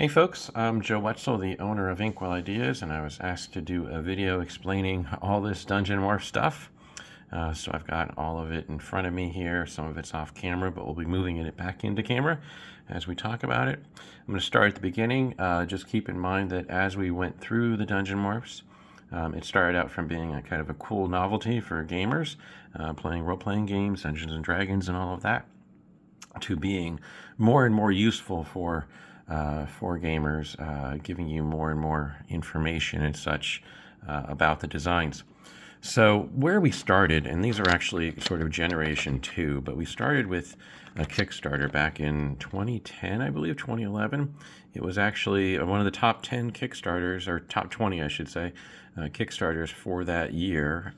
Hey folks, I'm Joe Wetzel, the owner of Inkwell Ideas, and I was asked to do a video explaining all this Dungeon Morph stuff. So I've got all of it in front of me here. Some of it's off camera, but we'll be moving it back into camera as we talk about it. I'm going to start at the beginning. Just keep in mind that as we went through the Dungeon Morphs, it started out from being a kind of a cool novelty for gamers, playing role-playing games, Dungeons and Dragons and all of that, to being more and more useful for gamers, giving you more and more information and such about the designs. So where we started, and these are actually sort of generation 2, but we started with a Kickstarter back in 2010, I believe, 2011. It was actually one of the top 10 Kickstarters, or top 20, I should say, Kickstarters for that year,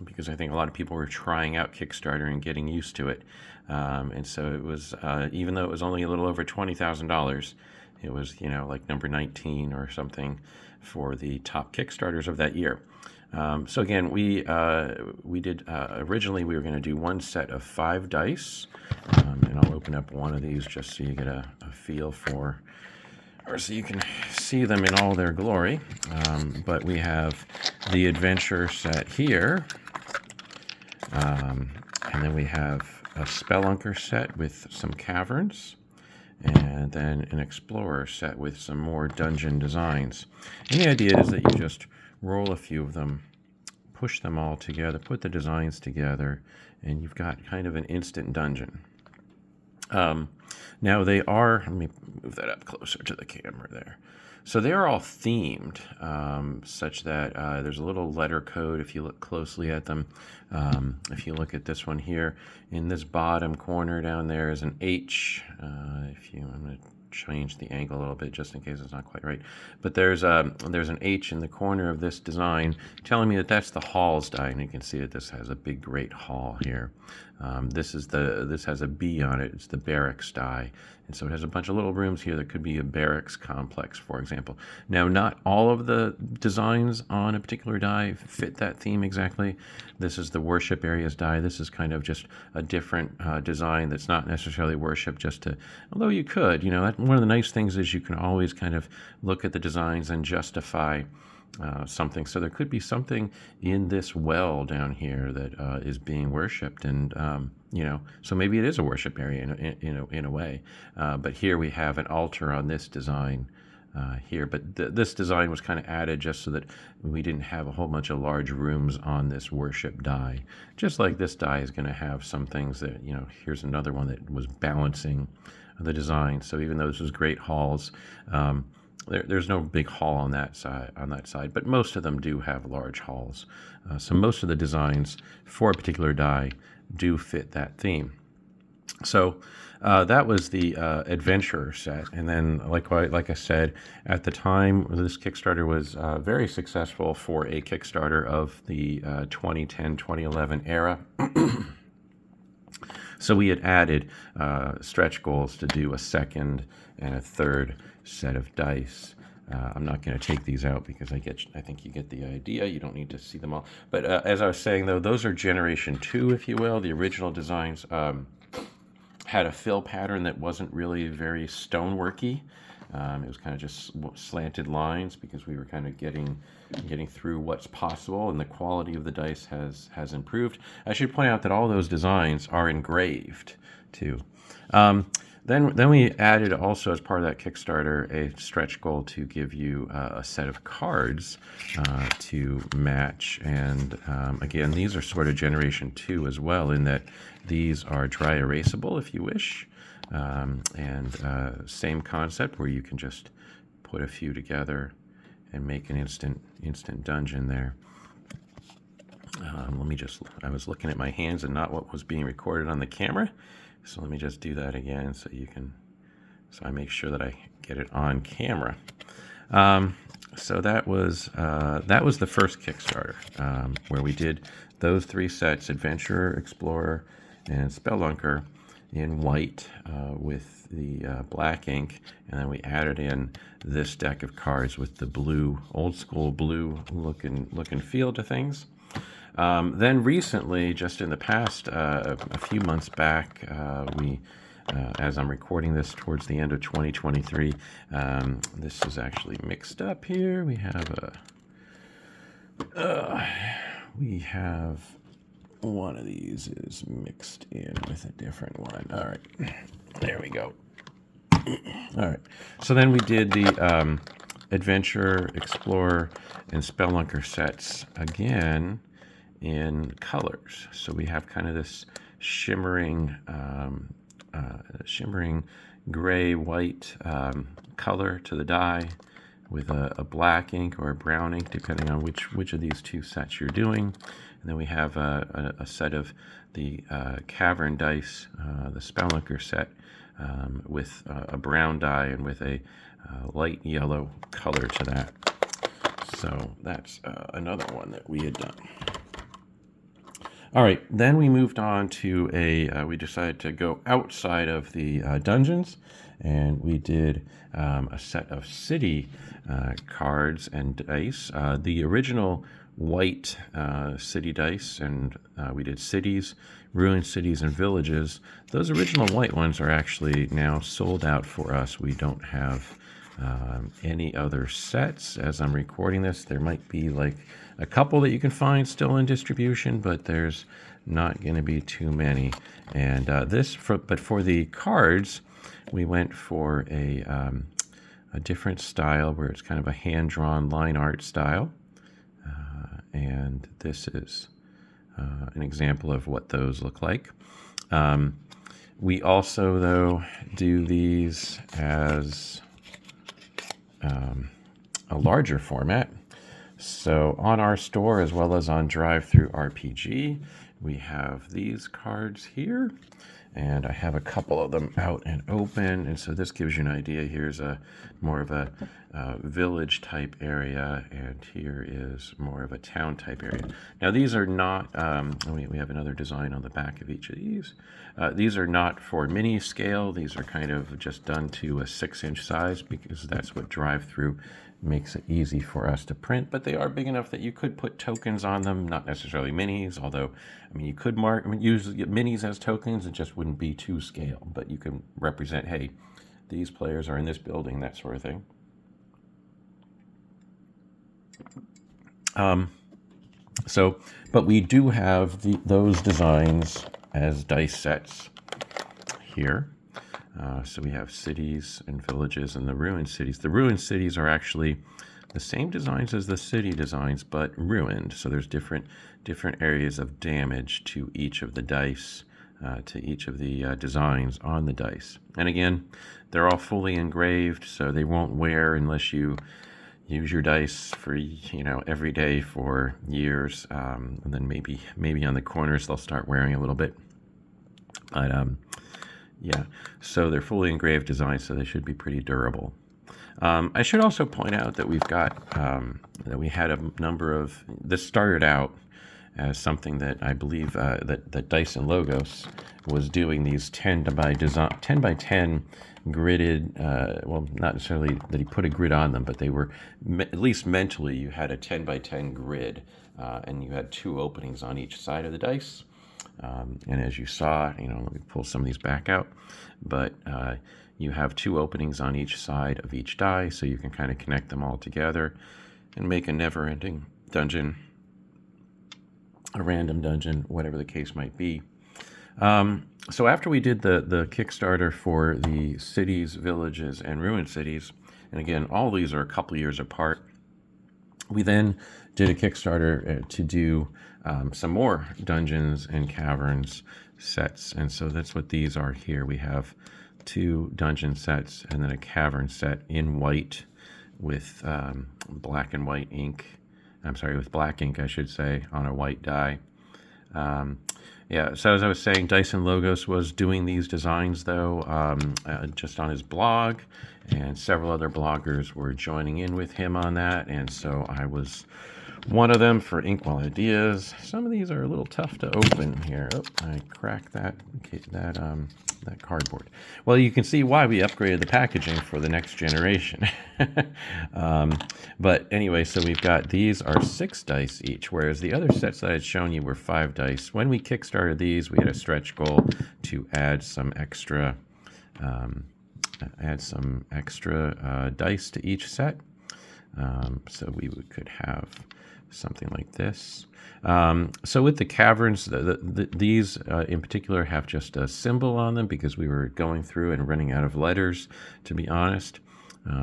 because I think a lot of people were trying out Kickstarter and getting used to it. And so it was, even though it was only a little over $20,000, it was, like number 19 or something for the top Kickstarters of that year. So again, we did, originally we were going to do one set of 5 dice, and I'll open up one of these just so you get a feel for, or so you can see them in all their glory. But we have the adventure set here, and then we have a spelunker set with some caverns, and then an explorer set with some more dungeon designs. And the idea is that you just roll a few of them, push them all together, put the designs together, and you've got kind of an instant dungeon. Now they are, let me move that up closer to the camera there. So they are all themed, such that there's a little letter code if you look closely at them. If you look at this one here, in this bottom corner down there is an H. I'm going to change the angle a little bit just in case it's not quite right. But there's an H in the corner of this design telling me that that's the halls die, and you can see that this has a big great hall here. This has a B on it. It's the barracks die, and so it has a bunch of little rooms here that could be a barracks complex, for example. Now, not all of the designs on a particular die fit that theme exactly. This is the worship areas die. This is kind of just a different design that's not necessarily worship, although you could, one of the nice things is you can always kind of look at the designs and justify something. So there could be something in this well down here that is being worshipped, and so maybe it is a worship area in a way. But here we have an altar on this design here. But this design was kind of added just so that we didn't have a whole bunch of large rooms on this worship die. Just like this die is going to have some things that, here's another one that was balancing the design. So even though this was great halls, there's no big hall on that side, but most of them do have large halls. So most of the designs for a particular die do fit that theme. So that was the adventurer set, and then like I said, at the time this Kickstarter was very successful for a Kickstarter of the 2010-2011 era. So we had added stretch goals to do a second and a third set of dice. I'm not going to take these out because I think you get the idea. You don't need to see them all. But as I was saying, though, those are generation 2, if you will. The original designs had a fill pattern that wasn't really very stoneworky. It was kind of just slanted lines because we were kind of getting through what's possible, and the quality of the dice has improved. I should point out that all those designs are engraved too. Then we added also, as part of that Kickstarter, a stretch goal to give you a set of cards to match. And again, these are sort of generation 2 as well, in that these are dry erasable if you wish. And same concept where you can just put a few together and make an instant dungeon there. I was looking at my hands and not what was being recorded on the camera. So let me just do that again so I make sure that I get it on camera. So that was the first Kickstarter, where we did those 3 sets: Adventurer, Explorer, and Spelunker, in white with the black ink, and then we added in this deck of cards with the blue, old school blue look and feel to things. Then recently, just in the past, a few months back, we as I'm recording this towards the end of 2023. This is actually mixed up here. We have one of these is mixed in with a different one. All right, there we go. All right, so then we did the Adventure, Explorer, and Spelunker sets again in colors. So we have kind of this shimmering gray white color to the die with a black ink or a brown ink, depending on which of these two sets you're doing. And then we have a set of the cavern dice, the Spelunker set, with a brown die and with a light yellow color to that. So that's another one that we had done. All right, then we moved on to we decided to go outside of the dungeons, and we did a set of city cards and dice. The original white city dice, and we did cities, ruined cities, and villages. Those original white ones are actually now sold out for us. We don't have any other sets as I'm recording this. There might be like a couple that you can find still in distribution, but there's not going to be too many. And but for the cards, we went for a different style where it's kind of a hand-drawn line art style. And this is an example of what those look like. We also, though, do these as a larger format. So on our store, as well as on Drive-Thru RPG, we have these cards here, and I have a couple of them out and open. And so this gives you an idea. Here's more of a village type area, and here is more of a town type area. Now these are not, we have another design on the back of each of these. These are not for mini scale. These are kind of just done to a 6-inch size because that's what Drive-Thru makes it easy for us to print, but they are big enough that you could put tokens on them, not necessarily minis, although, I mean, you could use minis as tokens. It just wouldn't be to scale, but you can represent, hey, these players are in this building, that sort of thing. But we do have those designs as dice sets here. So we have cities and villages and the ruined cities. The ruined cities are actually the same designs as the city designs, but ruined. So there's different areas of damage to each of the dice, to each of the designs on the dice. And again, they're all fully engraved, so they won't wear unless you use your dice for, every day for years. And then maybe on the corners they'll start wearing a little bit. But yeah, so they're fully engraved designs, so they should be pretty durable. I should also point out that we've got that we had a number of. This started out as something that I believe that Dice and Logos was doing, these 10 by 10 gridded. Well, not necessarily that he put a grid on them, but they were at least mentally. You had a 10 by 10 grid, and you had 2 openings on each side of the dice. And as you saw, let me pull some of these back out, but you have 2 openings on each side of each die, so you can kind of connect them all together and make a never-ending dungeon, a random dungeon, whatever the case might be. So after we did the Kickstarter for the cities, villages, and ruined cities, and again, all these are a couple years apart, we then did a Kickstarter to do some more dungeons and caverns sets. And so that's what these are here. We have 2 dungeon sets and then a cavern set in white with black and white ink. I'm sorry, with black ink, I should say, on a white die. Yeah, so as I was saying, Dice and Logos was doing these designs, though, just on his blog, and several other bloggers were joining in with him on that, and so I was one of them for Inkwell Ideas. Some of these are a little tough to open here. Oh, I cracked that cardboard. Well, you can see why we upgraded the packaging for the next generation. But anyway, so we've got, these are 6 dice each, whereas the other sets that I had shown you were 5 dice. When we kickstarted these, we had a stretch goal to add some extra add some extra dice to each set. So we could have something like this. So with the caverns, these in particular have just a symbol on them because we were going through and running out of letters, to be honest.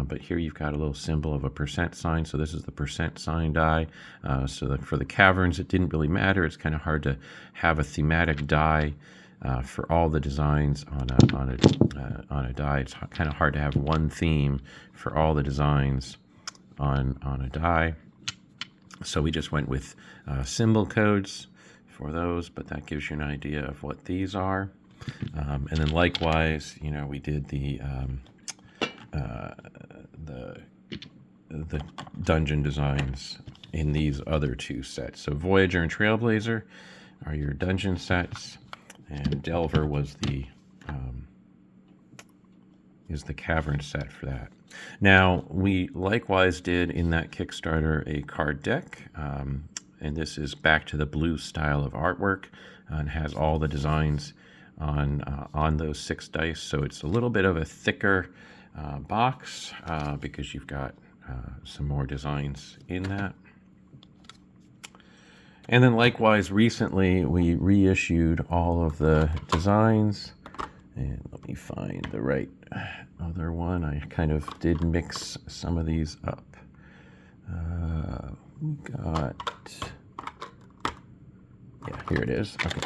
But here you've got a little symbol of a percent sign. So this is the percent sign die. So that for the caverns, it didn't really matter. It's kind of hard to have a thematic die for all the designs on a die. It's kind of hard to have one theme for all the designs on a die. So we just went with symbol codes for those, but that gives you an idea of what these are. And then likewise, we did the dungeon designs in these other two sets. So Voyager and Trailblazer are your dungeon sets, and Delver was is the cavern set for that. Now, we likewise did in that Kickstarter a card deck, and this is back to the blue style of artwork, and has all the designs on those 6 dice. So it's a little bit of a thicker box because you've got some more designs in that. And then likewise, recently we reissued all of the designs. And let me find the right other one. I kind of did mix some of these up. We got, yeah, here it is. Okay.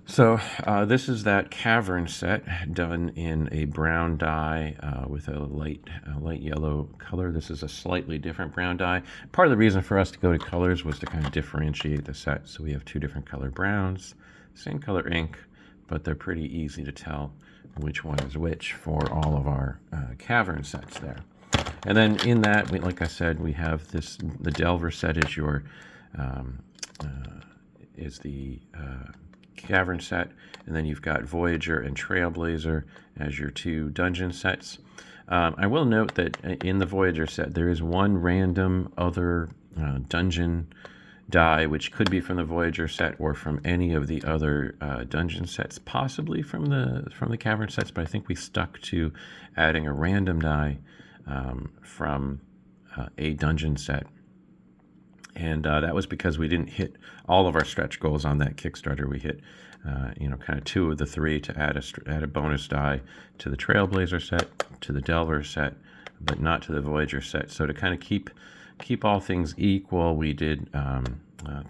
So this is that cavern set done in a brown die with a light yellow color. This is a slightly different brown die. Part of the reason for us to go to colors was to kind of differentiate the set. So we have 2 different color browns, same color ink, but they're pretty easy to tell which one is which for all of our cavern sets there. And then in that, like I said, we have the Delver set is your the cavern set, and then you've got Voyager and Trailblazer as your 2 dungeon sets. I will note that in the Voyager set, there is one random other dungeon die, which could be from the Voyager set or from any of the other dungeon sets, possibly from the cavern sets, but I think we stuck to adding a random die from a dungeon set. And that was because we didn't hit all of our stretch goals on that Kickstarter. We hit, kind of 2 of the 3 to add a bonus die to the Trailblazer set, to the Delver set, but not to the Voyager set. So to kind of keep all things equal, we did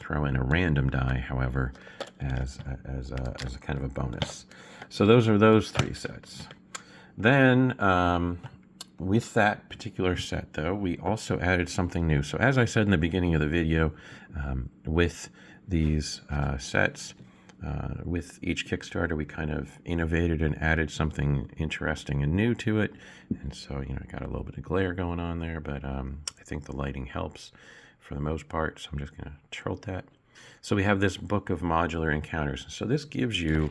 throw in a random die, however, as a kind of a bonus. So those are those 3 sets. Then with that particular set, though, we also added something new. So as I said in the beginning of the video, with these sets, with each Kickstarter, we kind of innovated and added something interesting and new to it. And so, I got a little bit of glare going on there, but I think the lighting helps for the most part. So I'm just going to tilt that. So we have this book of modular encounters. So this gives you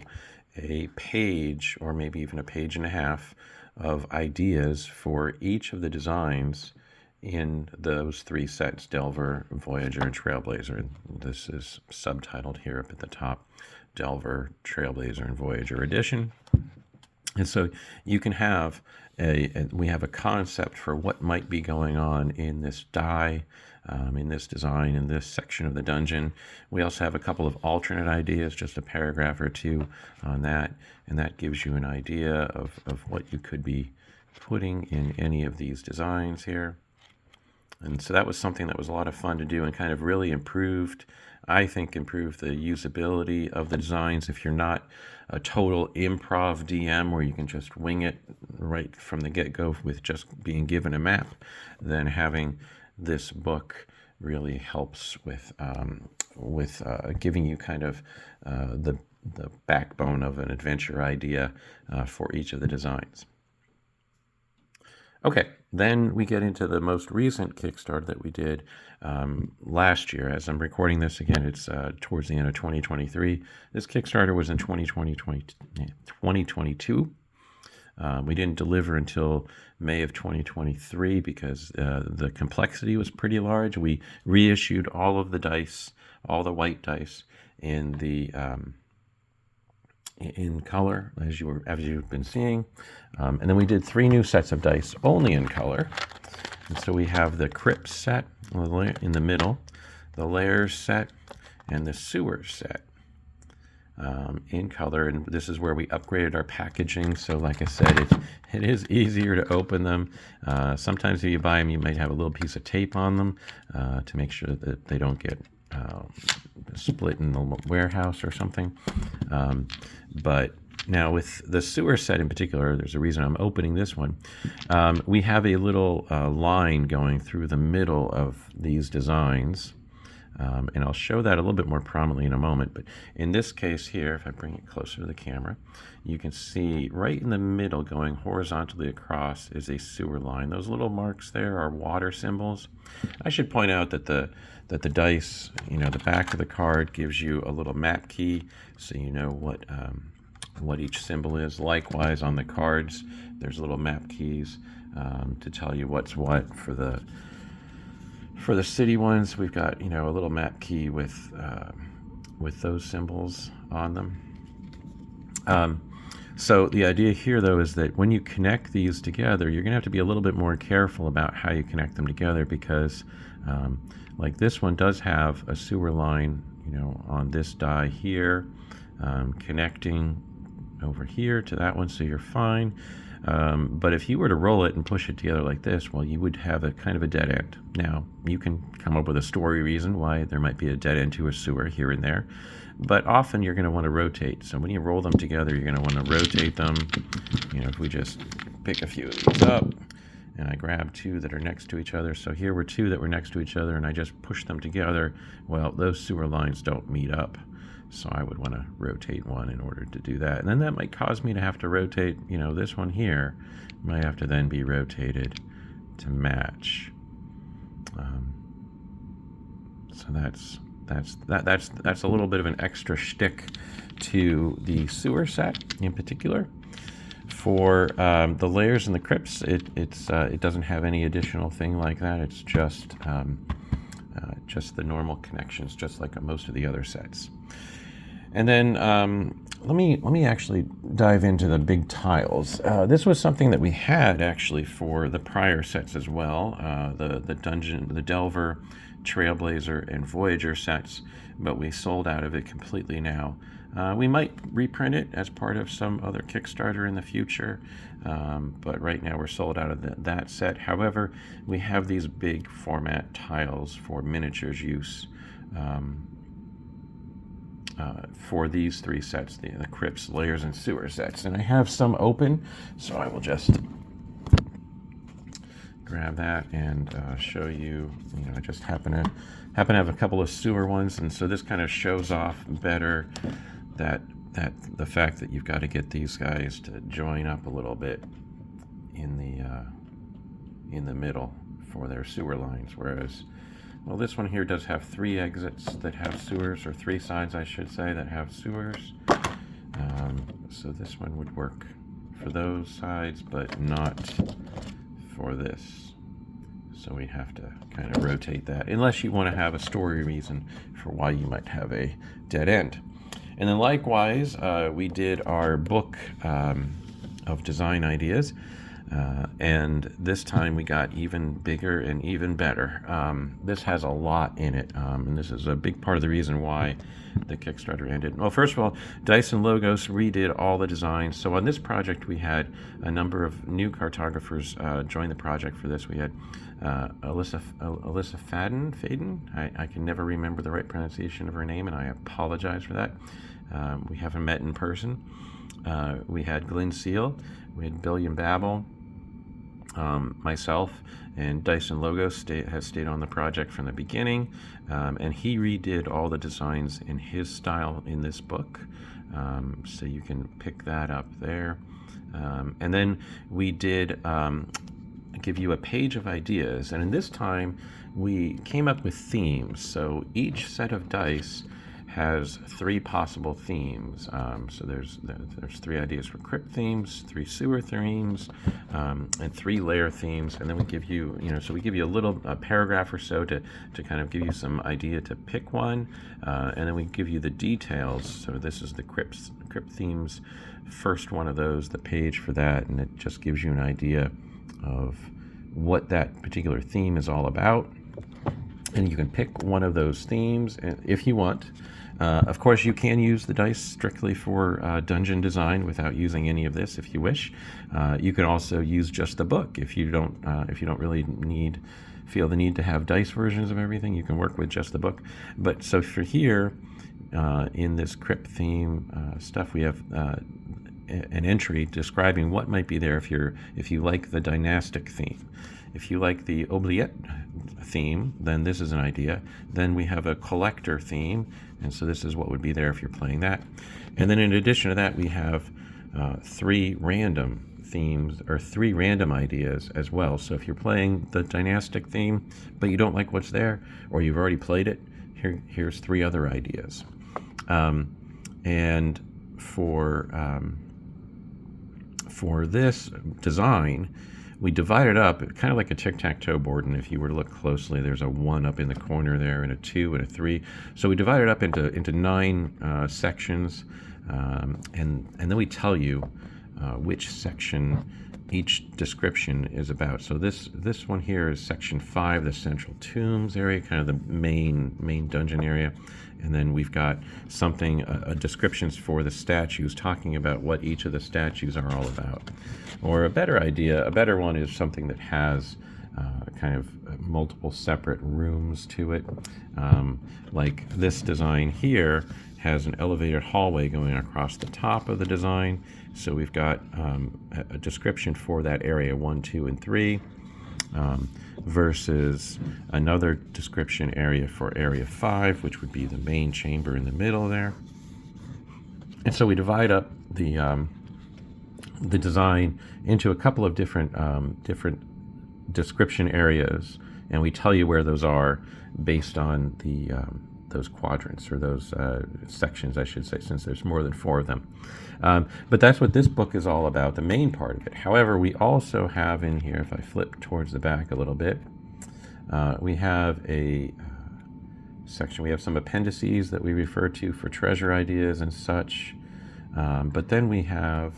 a page, or maybe even a page and a half, of ideas for each of the designs in those 3 sets, Delver, Voyager, and Trailblazer. And this is subtitled here up at the top, Delver, Trailblazer, and Voyager Edition. And so you can have we have a concept for what might be going on in this die, in this design, in this section of the dungeon. We also have a couple of alternate ideas, just a paragraph or 2 on that, and that gives you an idea of what you could be putting in any of these designs here. And so that was something that was a lot of fun to do and kind of really improved the usability of the designs. If you're not a total improv DM where you can just wing it right from the get-go with just being given a map, then having this book really helps with giving you kind of the backbone of an adventure idea for each of the designs. Okay, then we get into the most recent Kickstarter that we did last year. As I'm recording this again, it's towards the end of 2023. This Kickstarter was in 2022. We didn't deliver until May of 2023 because the complexity was pretty large. We reissued all of the dice, all the white dice, in the in color, as you've been seeing. And then we did 3 new sets of dice only in color. And so we have the crypt set in the middle, the layers set, and the sewers set in color. And this is where we upgraded our packaging. So like I said, it is easier to open them. Sometimes if you buy them, you might have a little piece of tape on them to make sure that they don't get split in the warehouse or something. But now with the sewer set in particular, there's a reason I'm opening this one. We have a little line going through the middle of these designs. And I'll show that a little bit more prominently in a moment. But in this case here, if I bring it closer to the camera, you can see right in the middle going horizontally across is a sewer line. Those little marks there are water symbols. I should point out that the dice, the back of the card gives you a little map key so you know what each symbol is. Likewise on the cards, there's little map keys to tell you what's what. For the city ones, we've got a little map key with those symbols on them. So the idea here, though, is that when you connect these together, you're going to have to be a little bit more careful about how you connect them together because, like this one does have a sewer line, on this die here, connecting over here to that one, so you're fine. But if you were to roll it and push it together like this, well, you would have a kind of a dead end. Now, you can come up with a story reason why there might be a dead end to a sewer here and there, but often you're going to want to rotate. So when you roll them together, you're going to want to rotate them. If we just pick a few of these up, and I grab 2 that are next to each other. So here were 2 that were next to each other, and I just push them together. Well, those sewer lines don't meet up. So I would want to rotate one in order to do that. And then that might cause me to have to rotate, this one here might have to then be rotated to match. So that's a little bit of an extra shtick to the sewer set in particular. For the layers and the crypts, it doesn't have any additional thing like that. It's just the normal connections, just like most of the other sets. And then let me actually dive into the big tiles. This was something that we had actually for the prior sets as well, the Delver, Trailblazer, and Voyager sets, but we sold out of it completely now. We might reprint it as part of some other Kickstarter in the future, but right now we're sold out of that set. However, we have these big format tiles for miniatures use. For these 3 sets, the crypts, layers, and sewer sets. And I have some open, so I will just grab that and show you. I just happen to have a couple of sewer ones, and so this kind of shows off better that the fact that you've got to get these guys to join up a little bit in the middle for their sewer lines, whereas, well, this one here does have 3 exits that have sewers, or 3 sides, I should say, that have sewers. So this one would work for those sides, but not for this. So we have to kind of rotate that, unless you want to have a story reason for why you might have a dead end. And then likewise, we did our book of design ideas. And this time we got even bigger and even better. This has a lot in it, and this is a big part of the reason why the Kickstarter ended. Well, first of all, Dice and Logos redid all the designs. So on this project, we had a number of new cartographers join the project for this. We had Alyssa Faden. I can never remember the right pronunciation of her name, and I apologize for that. We haven't met in person. We had Glenn Seal. We had Billiam Babel. Myself and Dyson Logos has stayed on the project from the beginning, and he redid all the designs in his style in this book, so you can pick that up there. And then we did give you a page of ideas, and in this time we came up with themes. So each set of dice has 3 possible themes. So there's 3 ideas for crypt themes, 3 sewer themes, and 3 layer themes. And then we give you, so we give you a paragraph or so to kind of give you some idea to pick one. And then we give you the details. So this is the crypt themes, first one of those, the page for that, and it just gives you an idea of what that particular theme is all about. And you can pick one of those themes if you want. Of course, you can use the dice strictly for dungeon design without using any of this if you wish. You can also use just the book if you don't really feel the need to have dice versions of everything. You can work with just the book. But so for here, in this crypt theme stuff, we have an entry describing what might be there if you like the dynastic theme. If you like the oubliette theme, then this is an idea. Then we have a collector theme, and so this is what would be there if you're playing that. And then in addition to that, we have 3 random themes, or 3 random ideas as well. So if you're playing the dynastic theme, but you don't like what's there, or you've already played it, here's 3 other ideas. And for this design, we divide it up kind of like a tic-tac-toe board, and if you were to look closely, there's a 1 up in the corner there, and a 2 and a 3. So we divide it up into 9 sections, and then we tell you which section each description is about. So this one here is section 5, the central tombs area, kind of the main dungeon area. And then we've got descriptions for the statues, talking about what each of the statues are all about. Or a better one is something that has kind of multiple separate rooms to it. Like this design here has an elevated hallway going across the top of the design. So we've got a description for that area 1, 2, and 3. Versus another description area for area 5, which would be the main chamber in the middle there. And so we divide up the design into a couple of different description areas, and we tell you where those are based on those quadrants, or those sections, I should say, since there's more than 4 of them. But that's what this book is all about, the main part of it. However, we also have in here, if I flip towards the back a little bit, we have a section. We have some appendices that we refer to for treasure ideas and such. But then we have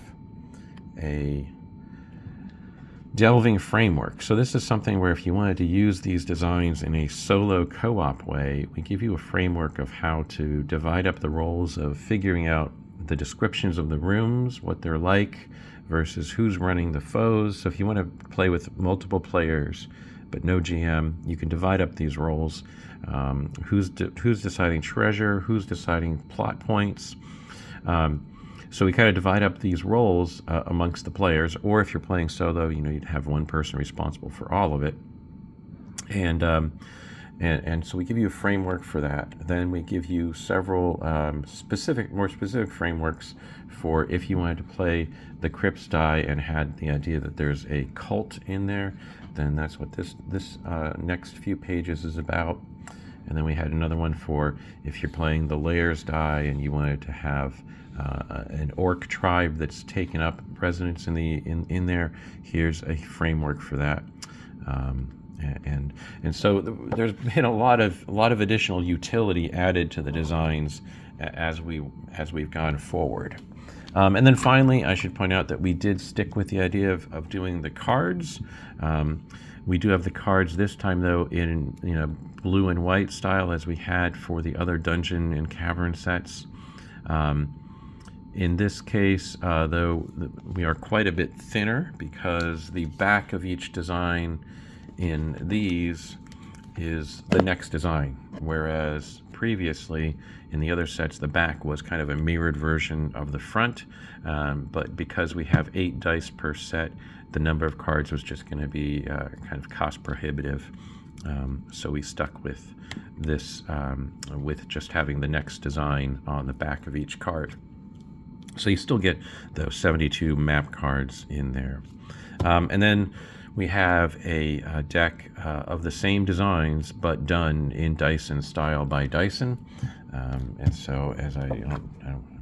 a delving framework. So this is something where if you wanted to use these designs in a solo co-op way, we give you a framework of how to divide up the roles of figuring out the descriptions of the rooms, what they're like, versus who's running the foes. So if you want to play with multiple players but no GM, you can divide up these roles. Who's deciding treasure, who's deciding plot points. So we kind of divide up these roles amongst the players, or if you're playing solo, you'd have one person responsible for all of it. And so we give you a framework for that. Then we give you several more specific frameworks for if you wanted to play the crypts die and had the idea that there's a cult in there, then that's what this next few pages is about. And then we had another one for if you're playing the layers die and you wanted to have an orc tribe that's taken up residence in there. Here's a framework for that. And so there's been a lot of additional utility added to the designs as we've gone forward. And then finally, I should point out that we did stick with the idea of doing the cards. We do have the cards this time, though, in blue and white style as we had for the other dungeon and cavern sets. In this case, though, we are quite a bit thinner because the back of each design in these is the next design, whereas previously in the other sets the back was kind of a mirrored version of the front, but because we have 8 dice per set, the number of cards was just going to be kind of cost prohibitive, so we stuck with this with just having the next design on the back of each card. So you still get those 72 map cards in there. And then we have a deck of the same designs, but done in Dyson style by Dyson. And so as I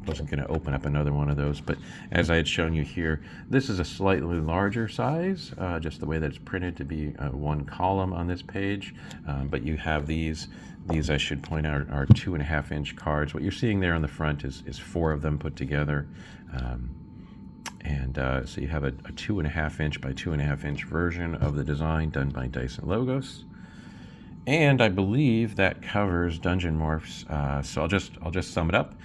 wasn't going to open up another one of those, but as I had shown you here, this is a slightly larger size, just the way that it's printed to be one column on this page. But you have these I should point out are 2.5-inch cards. What you're seeing there on the front is 4 of them put together. So you have a 2.5-inch by 2.5-inch version of the design done by Dice and Logos. And I believe that covers Dungeon Morphs. So I'll just sum it up.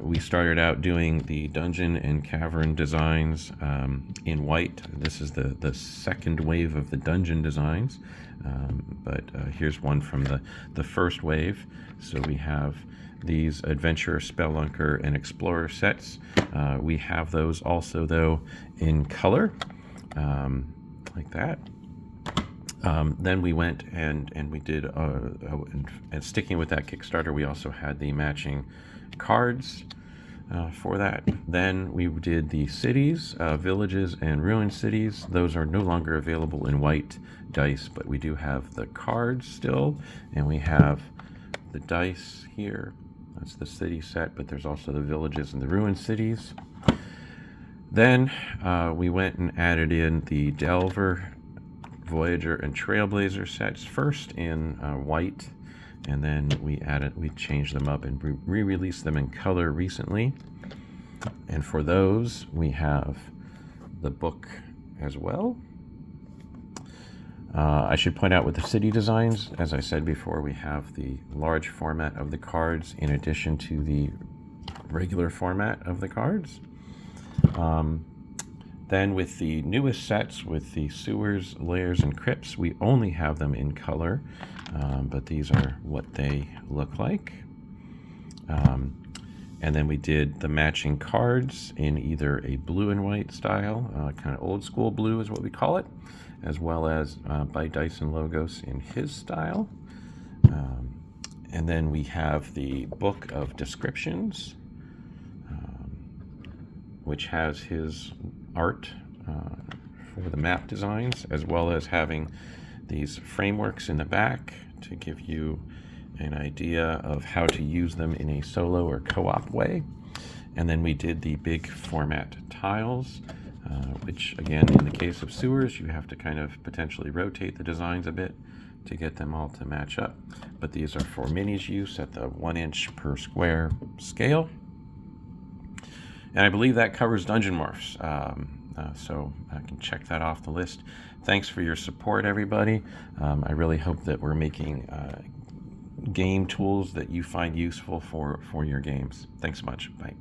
We started out doing the dungeon and cavern designs in white. This is the second wave of the dungeon designs. But here's one from the first wave. So we have these Adventurer, Spelunker, and Explorer sets. We have those also, though, in color, like that. Then we went and we did, and sticking with that Kickstarter, we also had the matching cards for that. Then we did the cities, villages, and ruined cities. Those are no longer available in white dice, but we do have the cards still, and we have the dice here. That's the city set, but there's also the villages and the ruined cities. Then we went and added in the Delver, Voyager, and Trailblazer sets first in white, and then we changed them up and re-released them in color recently. And for those, we have the book as well. I should point out with the city designs, as I said before, we have the large format of the cards in addition to the regular format of the cards. Then with the newest sets, with the sewers, layers, and crypts, we only have them in color, but these are what they look like. And then we did the matching cards in either a blue and white style, kind of old school blue is what we call it, as well as by Dice and Logos in his style. And then we have the book of descriptions, which has his art for the map designs, as well as having these frameworks in the back to give you an idea of how to use them in a solo or co-op way. And then we did the big format tiles, which again, in the case of sewers, you have to kind of potentially rotate the designs a bit to get them all to match up. But these are for minis use at the 1 inch per square scale. And I believe that covers Dungeon Morphs. So I can check that off the list. Thanks for your support, everybody. I really hope that we're making game tools that you find useful for your games. Thanks so much. Bye.